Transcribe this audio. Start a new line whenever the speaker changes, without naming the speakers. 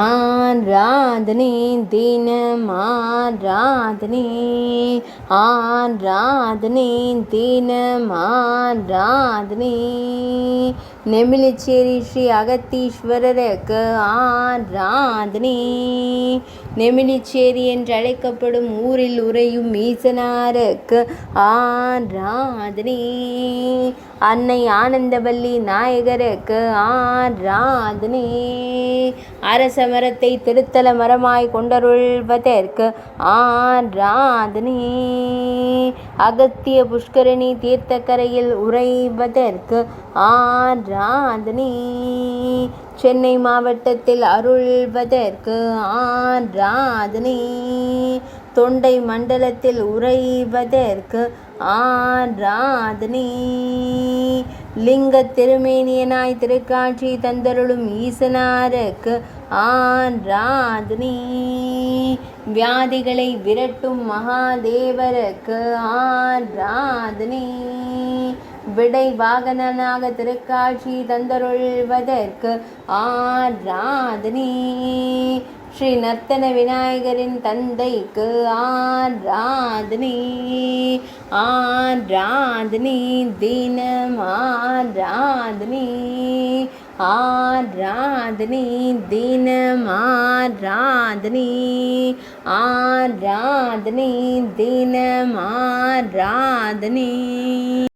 ஆராதனை தினம் ஆராதனை, ஆராதனை தினம் ஆராதனை. நெமிலிச்சேரி ஸ்ரீ அகத்தீஸ்வரருக்கு ஆராதனை. நெமிலிச்சேரி என்று அழைக்கப்படும் ஊரில் உறையும் ஈசனாருக்கு ஆராதனை. அன்னை ஆனந்தவல்லி நாயகருக்கு ஆராதனை. அரச மரத்தை திருத்தல மரமாய் கொண்டருள்வதற்கு ஆராதனை. அகத்திய புஷ்கரணி தீர்த்தக்கரையில் உறைவதற்கு ஆராதனை. சென்னை மாவட்டத்தில் அருள்வதற்கு ஆராதனை. தொண்டை மண்டலத்தில் உறைவதற்கு ஆராதனை. லிங்க திருமேனியனாய் திருக்காட்சி தந்தருளும் ஈசனாருக்கு ஆராதனை. வியாதிகளை விரட்டும் மகாதேவருக்கு ஆராதனை. விடை வாகனனாக திருக்காட்சி தந்தருள்வதற்கு ஆராதனை. ஸ்ரீ நர்த்தன விநாயகரின் தந்தைக்கு ஆராதனை. ஆராதனை தினம் ஆராதனை, ஆராதனை தினம் ஆராதனை, ஆராதனை தினம் ஆராதனை.